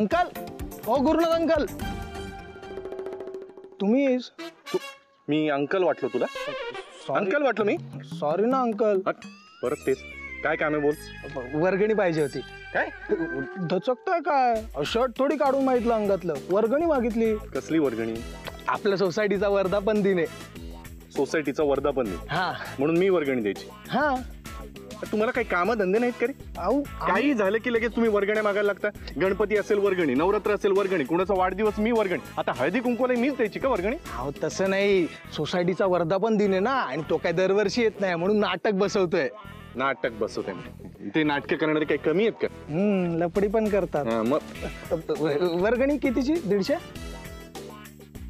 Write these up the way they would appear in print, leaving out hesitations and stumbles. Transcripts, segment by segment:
Uncle, ओ Gurunath uncle, तुम्ही? Me uncle वाटलो तुला? अंकल वाटलो मी? सॉरी ना अंकल. परत तेच, काय काम आहे बोल. वर्गणी पाहिजे होती. काय धचकतोय काय? शर्ट थोडी काढून माहितलं अंगातलं, वर्गणी मागितली. कसली वर्गणी? आपल्या सोसायटीचा वर्धापन दिन आहे. सोसायटीचा वर्धापन दिन? हा, म्हणून मी वर्गणी द्यायची? हा. तुम्हाला काही काम धंदे नाहीत का रे? काही झालं की लगेच तुम्ही वर्गण्या मागायला लागता. गणपती असेल वर्गणी, नवरात्र असेल वर्गणी, कुणाचा वाढदिवस मी वर्गणी. आता हळदी कुंकूला मीच द्यायची का वर्गणी? अहो तसं नाही, सोसायटीचा वर्धापन दिन आहे ना, आणि तो काय दरवर्षी येत नाही, म्हणून नाटक बसवतोय. नाटक बसवतोय? ते नाटक करणारे काही कमी आहेत का? लपडी पण करतात. मग वर्गणी कितीची? 150?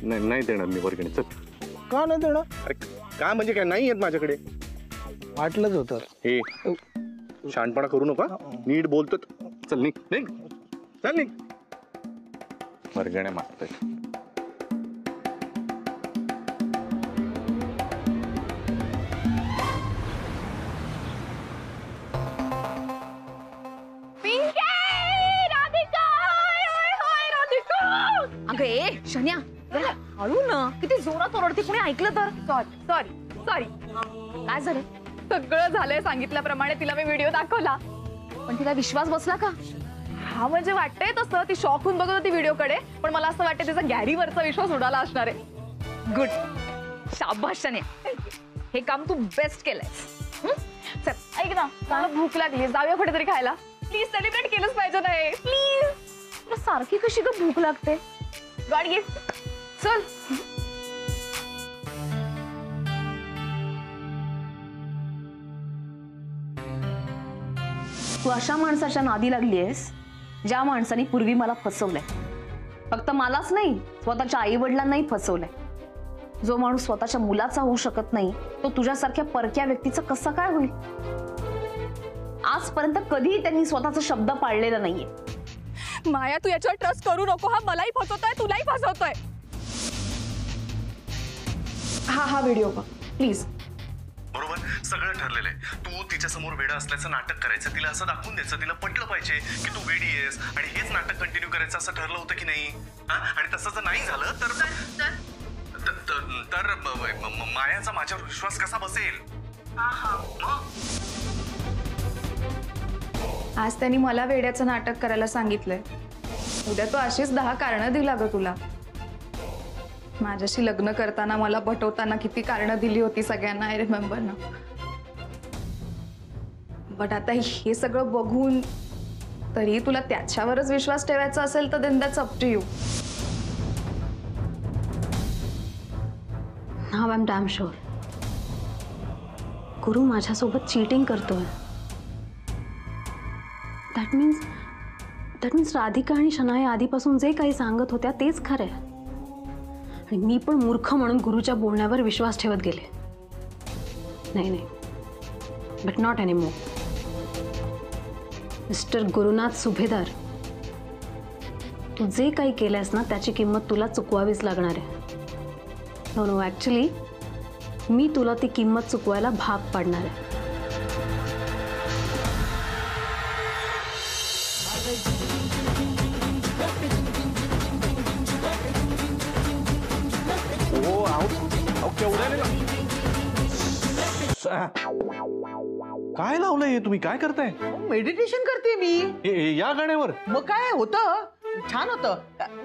नाही देणार मी वर्गणी. चल. का नाही देणार? अरे का म्हणजे काय, नाही येत माझ्याकडे. वाटलंच होतं. हे शहाणपणा करू नका, नीट बोलतो. चल निघ निघ, चल निघ. वर्गण्या मागतोय. अगे शन्या, हळू ना, किती जोरात ओरडते, कोणी ऐकलं तर? Sorry sorry sorry. काय झालं? सगळं झालंय सांगितल्याप्रमाणे. तिला मी व्हिडिओ दाखवला, पण तिला विश्वास बसला का? हा म्हणजे वाटतंय तसं. ती शॉक होऊन बघत होती व्हिडिओकडे, पण मला असं वाटतं तिचा गॅरीवरचा विश्वास उडाला असणार आहे. गुड, शाबास शन्या, हे काम तू बेस्ट केलंय. चल ऐक ना, मला भूक लागली, जाऊया कुठेतरी खायला. प्लीज, सेलिब्रेट केलंच पाहिजे. नाही प्लीज. तुला सारखी कशी ग भूक लागते? गॉड घे, चल. तू अशा माणसाच्या नादी लागलीयस ज्या माणसाने पूर्वी मला फसवलंय. फक्त मलाच नाही, स्वतःच्या आई वडिलांनाही फसवलंय. जो माणूस स्वतःच्या मुलाचा होऊ शकत नाही, तो तुझ्यासारख्या परक्या व्यक्तीचं कसं काय होईल? आजपर्यंत कधीही त्यांनी स्वतःचा शब्द पाळलेला नाहीये. माया, तू याच्यावर ट्रस्ट करू नको. हा मलाही फसवतोय, तुलाही फसवतोय. हा व्हिडिओ बघ प्लीज. बरोबर, सगळं ठरलेलं आहे. तू तिच्या समोर वेडा असल्याचं नाटक करायचं, तिला असं दाखवून द्यायचं, तिला पटलं पाहिजे की तू वेडी आहेस, आणि हेच नाटक कंटिन्यू करायचं असं ठरलं होतं की नाही? आणि तसं जर नाही झालं तर मायाचा माझ्यावर विश्वास कसा बसेल? आज त्यांनी मला वेड्याचं नाटक करायला सांगितलंय. उद्या तो अशीच 10 कारणं दिला ग तुला. माझ्याशी लग्न करताना, मला पटवताना किती कारणं दिली होती सगळ्यांना, आय रिमेंबर ना. बट आता हे सगळं बघून तरी तुला त्याच्यावरच विश्वास ठेवायचा असेल तर then that's up to you. Now I am damn sure गुरु माझ्यासोबत चीटिंग करतोय. दॅट मीन्स राधिका आणि शनाया आधीपासून जे काही सांगत होत्या तेच खरं आहे, आणि मी पण मूर्ख म्हणून गुरुच्या बोलण्यावर विश्वास ठेवत गेले. नाही, but not anymore. Mister Gurunath सुभेदार, तू जे काही केलंयस ना त्याची किंमत तुला चुकवावीच लागणार आहे. नो, ॲक्च्युली मी तुला ती किंमत चुकवायला भाग पाडणार आहे. काय लावलंय तुम्ही? काय करताय? मेडिटेशन करते मी. या गाण्यावर? मग काय होतं, छान होतं.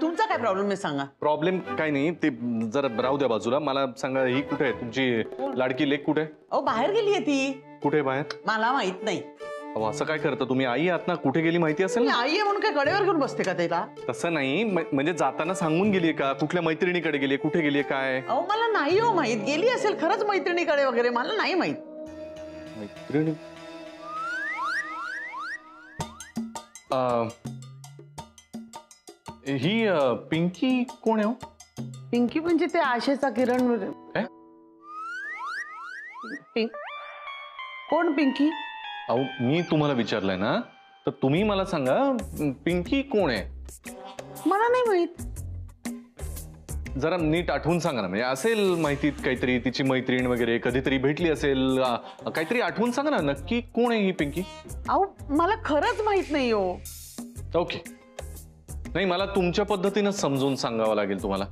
तुमचा काय प्रॉब्लेम आहे सांगा. प्रॉब्लेम काय नाही, ते जरा राहू द्या बाजूला. मला सांगा, ही कुठे आहे तुमची लाडकी लेक? कुठे? अहो बाहेर गेली आहे ती. कुठे बाहेर? मला माहित नाही. अहो असं काय करता तुम्ही? आई आहात ना, कुठे गेली माहिती असेल ना? आई आहे म्हणून काय गडेवर घेऊन बसते का तिला? तसं नाही, म्हणजे जाताना सांगून गेलीये का? कुठल्या मैत्रिणीकडे गेलीये? कुठे गेलीये? काय? अहो मला नाही हो माहित. गेली असेल खरंच मैत्रिणीकडे वगैरे, मला नाही माहित. मैत्रिणी? ही पिंकी कोण आहे हो? पिंकी म्हणजे ते आशेचा किरण. कोण पिंकी? अहो मी तुम्हाला विचारलंय ना, तर तुम्ही मला सांगा पिंकी कोण आहे? मला नाही माहित. जरा नीट आठवून सांगा ना, म्हणजे असेल माहितीत काहीतरी, तिची मैत्रीण वगैरे कधीतरी भेटली असेल, काहीतरी आठवून सांगा ना, नक्की कोण आहे ही पिंकी? अहो मला खरंच माहित नाही हो. ओके, नाही, मला तुमच्या पद्धतीनं समजून सांगावं लागेल तुम्हाला.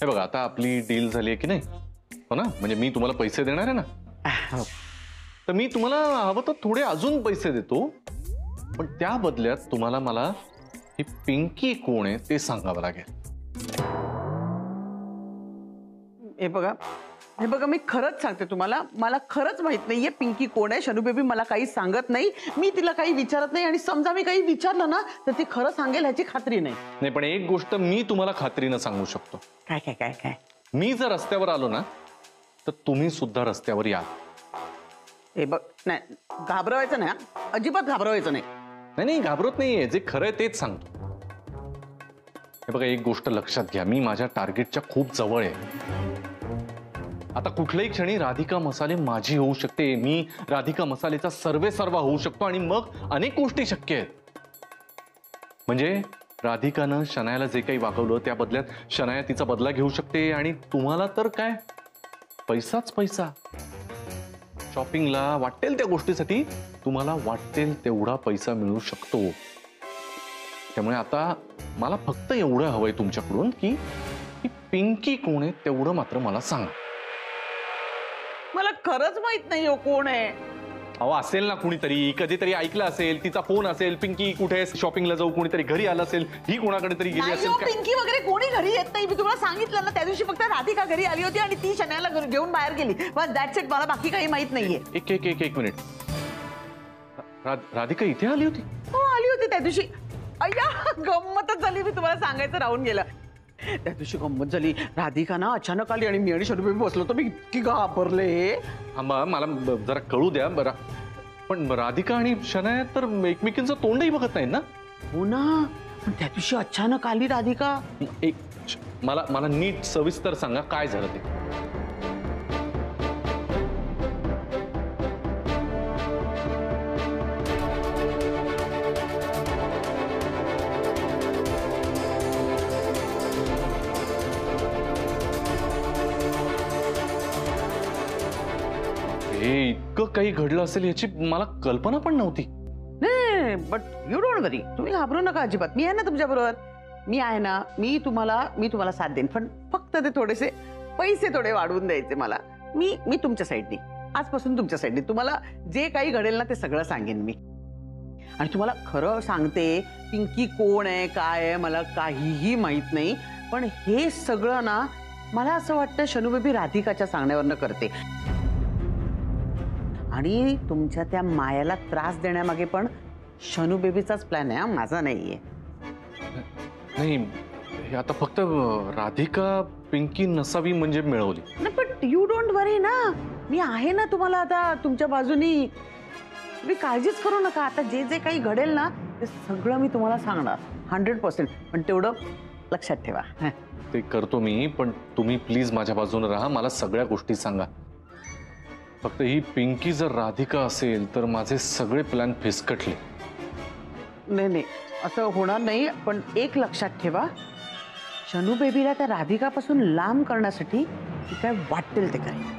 हे बघा, आता आपली डील झाली आहे की नाही, हो ना? म्हणजे मी तुम्हाला पैसे देणार आहे ना, तर मी तुम्हाला हवं तर थोडे अजून पैसे देतो, पण त्या बदल्यात तुम्हाला मला ही पिंकी कोण आहे ते सांगावं लागेल. हे बघा, मी खरंच सांगते तुम्हाला, मला खरंच माहित नाहीये पिंकी कोण आहे. शनू बेबी मला काही सांगत नाही, मी तिला काही विचारत नाही, आणि समजा मी काही विचारलं ना तर ती खरं सांगेल ह्याची खात्री नाही. नाही, पण एक गोष्ट मी तुम्हाला खात्रीनं सांगू शकतो. काय काय काय काय मी जर रस्त्यावर आलो ना तर तुम्ही सुद्धा रस्त्यावर या. हे बघ, नाही घाबरवायचं नाही, अजिबात घाबरवायचं नाही. नाही नाही, घाबरत नाहीये, जे खरं आहे तेच सांगतो. हे बघा, एक गोष्ट लक्षात घ्या, मी माझ्या टार्गेटच्या खूप जवळ आहे. आता कुठल्याही क्षणी राधिका मसाले माझी होऊ शकते, मी राधिका मसालेचा सर्वेसर्वा होऊ शकतो, आणि मग अनेक गोष्टी शक्य आहेत. म्हणजे राधिकानं शनायाला जे काही वागवलं त्या बदल्यात शनाया तिचा बदला घेऊ शकते, आणि तुम्हाला तर काय, पैसाच पैसा. शॉपिंगला वाटेल त्या गोष्टीसाठी तुम्हाला वाटेल तेवढा पैसा मिळू शकतो. त्यामुळे आता मला फक्त एवढं हवंय तुमच्याकडून की पिंकी कोण आहे तेवढं मात्र मला सांगा. मला खरंच माहित नाही हो कोण आहे. अहो, असेल ना कुणीतरी, कधीतरी ऐकलं असेल, तिचा फोन असेल, पिंकी कुठे शॉपिंगला जाऊ, कुणीतरी घरी आलं असेल, ही कोणाकडे तरी गेली नाही असेल. हो, पिंकी वगैरे कोणी घरी येत नाही. मी तुम्हाला सांगितलं ना, त्या दिवशी फक्त राधिका घरी आली होती आणि ती शनायाला घेऊन बाहेर गेली, बस दॅट्स इट. मला बाकी काही माहित नाहीये. एक मिनिट, राधिका इथे आली होती? हो, आली होती त्या दिवशी. अय्या, गंमतच झाली, मी तुम्हाला सांगायचं राहून गेलं. त्या दिवशी गंमत झाली, राधिका ना अचानक आली आणि मी आणि शनू बेबी बसलो, तर मी इतकी घाबरले. थांबा, मला जरा कळू द्या बरं. पण राधिका आणि शनाया तर एकमेकींचं तोंडही बघत नाही ना? हो ना, पण त्या दिवशी अचानक आली राधिका. मला नीट सविस्तर सांगा काय झालं ते. हे इतकं काही घडलं असेल याची मला कल्पना पण नव्हती. नाही, बट यू डोंट वरी, तुम्ही घाबरू नका अजिबात. मी आहे ना तुमच्या बरोबर, मी आहे ना. मी तुम्हाला साथ देईन, पण फक्त ते थोडेसे पैसे थोडे वाढवून द्यायचे मला. मी तुमच्या साईडनी, आजपासून तुमच्या साईडनी तुम्हाला जे काही घडेल ना ते सगळं सांगेन मी. आणि तुम्हाला खरं सांगते, पिंकी कोण आहे काय आहे मला काहीही माहित नाही, पण हे सगळं ना मला असं वाटतं शनू बेबी राधिकाच्या सांगण्यावरनं करते. आणि तुमच्या त्या मायाला त्रास देण्यामागे पण शनू बेबीचाच प्लॅन आहे, माझा नाहीये. नाही, हे आता फक्त राधिका पिंकी नसावी म्हणजे मिळवली. नाही, पण यू डोंट वरी ना, मी आहे ना तुम्हाला आता तुमच्या बाजूनी. तुम्ही काळजीच करू नका. आता जे जे काही घडेल ना ते सगळं मी तुम्हाला सांगणार 100%. पण तेवढं लक्षात ठेवा. ते करतो मी, पण तुम्ही प्लीज माझ्या बाजूने राहा, मला सगळ्या गोष्टी सांगा. फक्त ही पिंकी जर राधिका असेल तर माझे सगळे प्लॅन फिसकटले. नाही, असं होणार नाही. पण एक लक्षात ठेवा, शनू बेबीला त्या राधिकापासून लांब करण्यासाठी ती काय वाटेल ते करेल.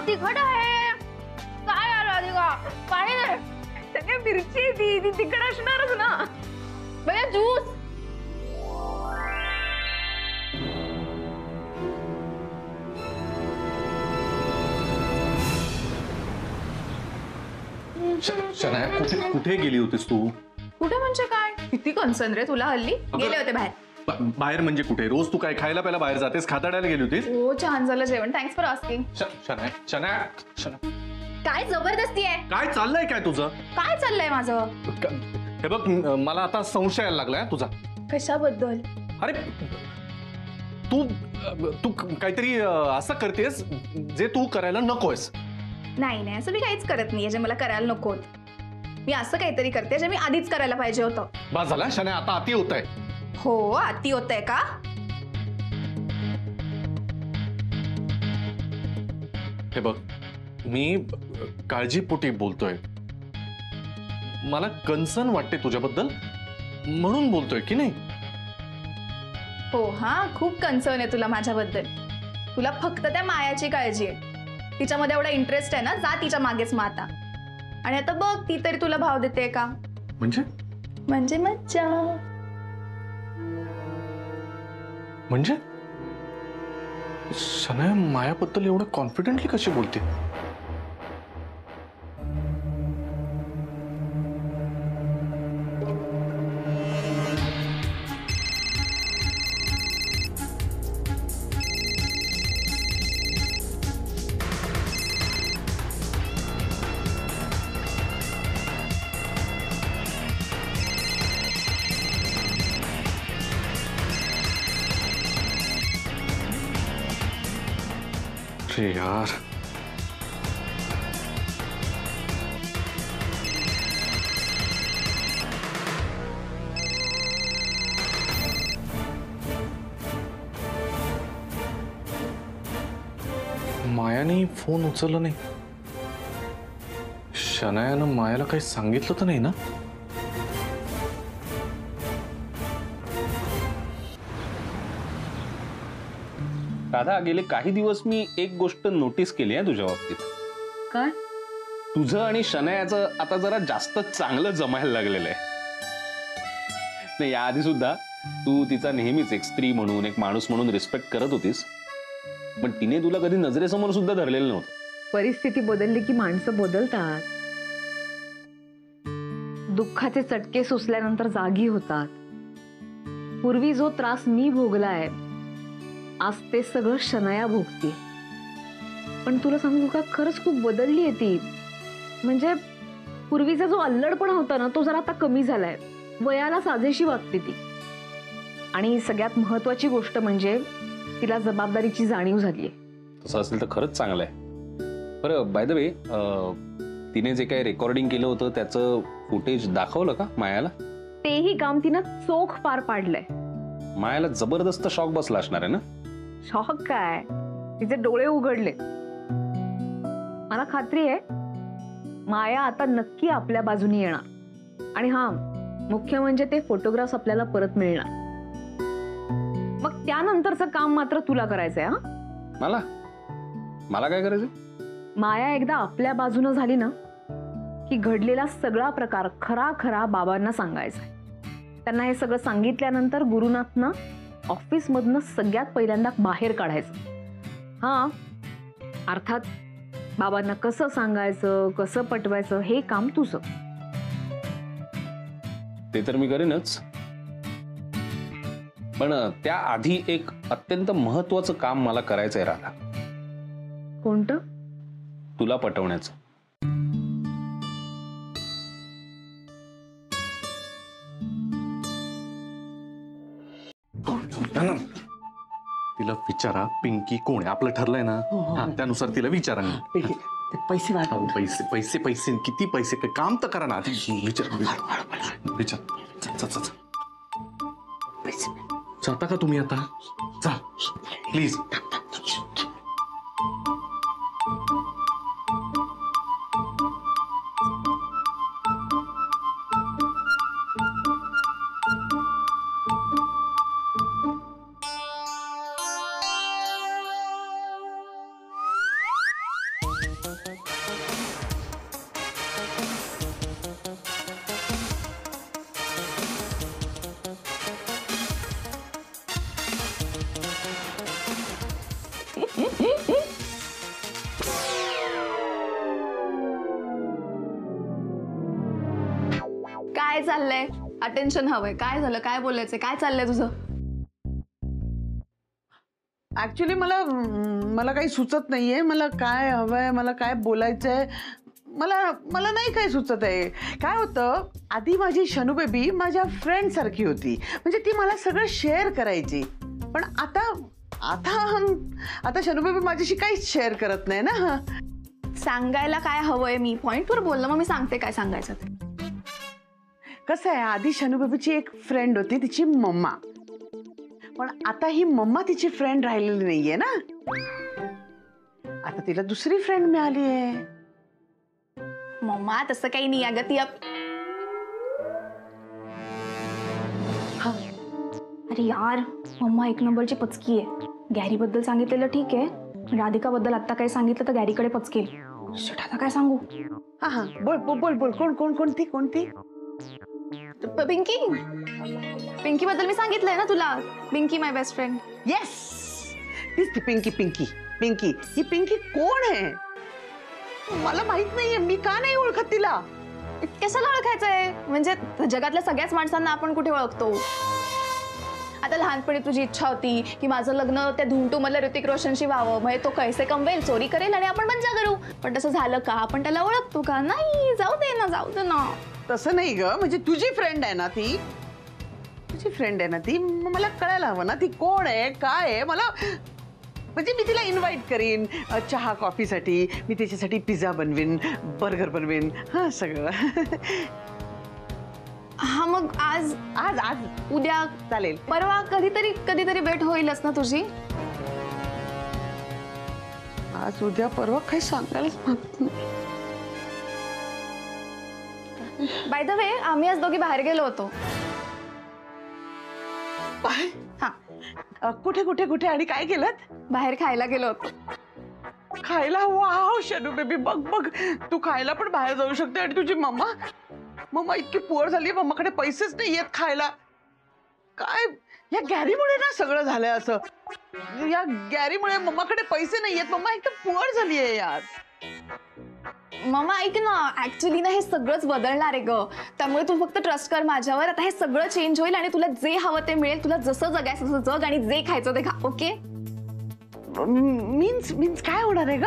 तिखट आहे काय यार राधिका, पाणी दे. मिरची आहे ती तिकड असणारच ना. भैया ज्यूस. शनाया, कुठे कुठे गेली होतीस तू? कुठे म्हणजे काय? किती कन्सर्न रे तुला हल्ली. गेले होते बाहेर. बाहेर म्हणजे कुठे? रोज तू काय खायला प्यायला बाहेर जातेस? खाताड्याला गेली होतीस? हो छान झालं जेवण. Thanks for asking. Shanaya, Shanaya, Shanaya, काय जबरदस्ती आहे? काय चाललंय काय तुझं? काय चाललंय माझं? हे बघ, मला आता संशय यायला लागलाय तुझा. कशाबद्दल? अरे तू तू काहीतरी असं करतेस जे तू करायला नकोयस. नाही असं मी काहीच करत नाहीये जे मला करायला नको होतं. मी असं काहीतरी करते जे मी आधीच करायला पाहिजे होतं. बस झाला शनाया, आता अति होत आहे. हो अति होतंय का? हे बघ, मी काळजीपोटी बोलतोय. मला कन्सर्न वाटते तुझ्याबद्दल म्हणून बोलतोय की नाही. हो हा खूप कन्सर्न आहे तुला माझ्याबद्दल. तुला फक्त त्या मायाची काळजी आहे. तिच्यामध्ये एवढा इंटरेस्ट आहे ना, जा तिच्या मागेच मग आता. आणि आता बघ ती तरी तुला भाव देते का? म्हणजे मज्जा. म्हणजे शनाया मायाबद्दल एवढं कॉन्फिडेंटली कशी बोलते? अरे यार, मायाने फोन उचलला नाही. शनायानं मायाला काही सांगितलं तर नाही ना? राधा, गेले काही दिवस मी एक गोष्ट नोटीस केली आहे तुझ्या बाबतीत. काय? तुझं आणि शनायाचं आता जरा जास्त चांगलं जमायला लागलेलं आहे. नाही, याआधी सुद्धा तू तिचा नेहमीच एक स्त्री म्हणून, एक माणूस म्हणून रिस्पेक्ट करत होतीस, पण तिने तुला कधी नजरेसमोर सुद्धा धरलेलं नव्हतं. परिस्थिती बदलली की माणसं बदलतात. दुःखाचे चटके सुचल्यानंतर जागी होतात. पूर्वी जो त्रास मी भोगलाय, आज ते सगळं शनाया भोगते. पण तुला सांगू का, खरंच खूप बदलली आहे ती. म्हणजे पूर्वीचा जो अल्लडपणा होता ना, तो जरा आता कमी झालाय. वयाला साजेशी वागते ती. आणि सगळ्यात महत्वाची गोष्ट म्हणजे तिला जबाबदारीची जाणीव झालीये. तसं असेल तर खरंच चांगलं आहे. बरं, बाय द वे, तिने जे काही रेकॉर्डिंग केलं होतं त्याचं फुटेज दाखवलं का मायाला? तेही काम तिनं चोख पार पाडलंय. मायाला जबरदस्त शॉक बसला असणार आहे ना? शॉक काय, तिचे डोळे उघडले. मला खात्री आहे माया आता नक्की आपल्या बाजूने येणार. आणि हा, मुख्य म्हणजे ते फोटोग्राफ्स आपल्याला परत मिळणार. मग त्यानंतरचं काम मात्र तुला करायचंय. हा, मला काय करायचं? माया एकदा आपल्या बाजूनं झाली ना की घडलेला सगळा प्रकार खरा खरा बाबांना सांगायचा. त्यांना हे सगळं सांगितल्यानंतर गुरुनाथना ऑफिसमधनं सगळ्यात पहिल्यांदा बाहेर काढायचं. हा, अर्थात बाबांना कसं सांगायचं, कसं पटवायचं हे काम तुझं. ते तर मी करेनच, पण त्याआधी एक अत्यंत महत्वाचं काम मला करायचंय राधा. कोणतं? तुला पटवण्याचं. तिला विचारा पिंकी कोण आहे. आपलं ठरलंय ना, हा, त्यानुसार तिला विचारा. पैसे वाढव. पैसे पैसे पैसे किती पैसे? काय काम तर करा ना. विचार. जाता का तुम्ही आता? जा प्लीज. काय चाललंय? अटेन्शन हवंय. काय झालं? काय बोलायचंय? काय चाललंय तुझं? ऍक्च्युली मला काही सुचत नाहीये. मला काय हवंय, मला काय बोलायचंय, मला नाही काय सुचत आहे. काय होतं, आधी माझी शनू बेबी माझ्या फ्रेंड सारखी होती. म्हणजे ती मला सगळं शेअर करायची. पण आता आता शनू बेबी माझ्याशी काहीच शेअर करत नाही ना. सांगायला काय हवंय? मी पॉइंटवर बोललं, मग मी सांगते काय सांगायचं ते. कसं आहे, आधी शनू बेबीची एक फ्रेंड होती, तिची मम्मा. पण आता ही मम्मा तिची फ्रेंड राहिलेली नाहीये ना. आता तिला दुसरी फ्रेंड मिळाली आहे. मम्मा तसं काही नाही अगं. ती अरे यार, मम्मा एक नंबरची पचकी आहे. गॅरी बद्दल सांगितलेलं ठीक आहे, राधिका बद्दल आता काही सांगितलं तर गॅरीकडे पचकेल. शिट, आता काय सांगू? हा बोल बोल बोल. कोणती पिंकी बद्दल मी सांगितलंय ना तुला. पिंकी माय बेस्ट फ्रेंड. येस, तीच ती पिंकी. ही पिंकी कोण आहे? मला माहित नाहीये. मी का नाही ओळखत तिला? कशाला ओळखायचंय? म्हणजे जगातल्या सगळ्याच माणसांना आपण कुठे ओळखतो? आता लहानपणी तुझी इच्छा होती की माझं लग्न त्या धुमटू मला ऋतिक रोशनशी व्हावं, म्हणजे तो पैसे कमवेल, चोरी करेल आणि आपण मज्जा करू. पण तसं झालं का? आपण त्याला ओळखतो का? नाही. जाऊ दे ना. तसं नाही ग. म्हणजे तुझी फ्रेंड आहे ना ती. मला कळायला हवं ना ती कोण आहे, काय आहे. मला म्हणजे मी तिला इन्व्हाइट करीन चहा कॉफीसाठी. मी तिच्यासाठी पिझ्झा बनवीन, बर्गर बनवीन, हा सगळं. हा मग आज उद्या चालेल. परवा कधीतरी भेट होईलच ना तुझी. आज उद्या परवा काही सांगायलाच बाय द वे, आम्ही आज दोघी बाहेर गेलो होतो. हा. कुठे आणि काय केलं? बाहेर खायला गेलो होतो. खायला? वाव शनू बेबी, बघ तू खायला पण बाहेर जाऊ शकते. आणि तुझी मम्मा इतकी पुअर झाली, मम्माकडे पैसेच नाही येत खायला. काय या गॅरीमुळे ना सगळं झालंय असं. या गॅरीमुळे मम्माकडे पैसे नाही येत. मम्मा एकदम पुअर झाली आहे यार. मम्मा ऐक ना, ऍक्च्युली ना हे सगळंच बदलणार आहे ग. त्यामुळे तू फक्त ट्रस्ट कर माझ्यावर. आता हे सगळं चेंज होईल आणि तुला जे हवं ते मिळेल. तुला जसं जगायचं तसं जग आणि जे खायचं ते खा. ओके? मीन्स काय होणार आहे ग?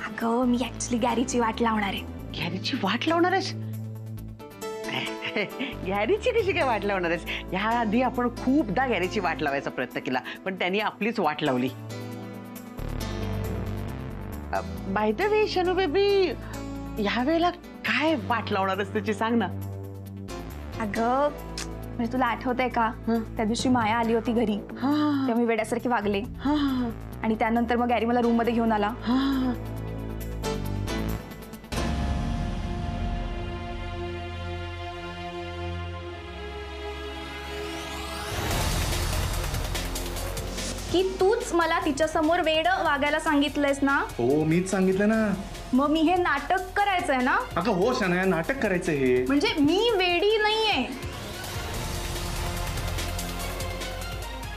अगं मी ऍक्च्युली गॅरीची वाट लावणार आहे. गॅरीची वाट लावणार आहेस? गॅरीची कशी काय वाट लावणार आहेस? ह्या आधी आपण खूपदा गॅरीची वाट लावायचा प्रयत्न केला, पण त्यांनी आपलीच वाट लावली. By the way Shanu baby, ह्या वेळेला काय वाट लावणार आहेस त्याची सांग ना. अगं म्हणजे तुला आठवतंय का, त्या दिवशी माया आली होती घरी, तेव्हा मी वेड्यासारखी वागले. आणि त्यानंतर मग गॅरी मला रूम मध्ये घेऊन आला. की तूच मला तिच्या समोर वेड वागायला सांगितलंयस ना? हो, मीच सांगितलं ना. मग मी हे नाटक करायचंय ना? अगं हो शनाया, नाटक करायचं हे. म्हणजे मी वेडी नाहीये.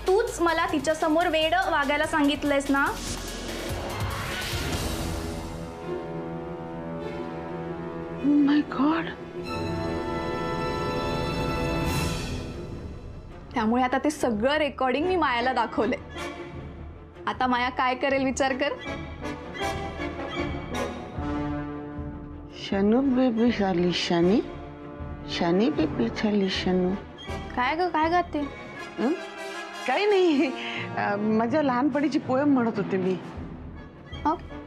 तूच मला तिच्या समोर वेड वागायला सांगितलंयस ना? माय गॉड. त्यामुळे आता ते सगळं रेकॉर्डिंग मी मायाला दाखवलंय. आता माया काय करेल विचार कर. शनू बेबी झाली शनी बेबी झाली शनू. काय ग, काय गाते? काही नाही, माझ्या लहानपणीची पोएम म्हणत होते मी. ओके.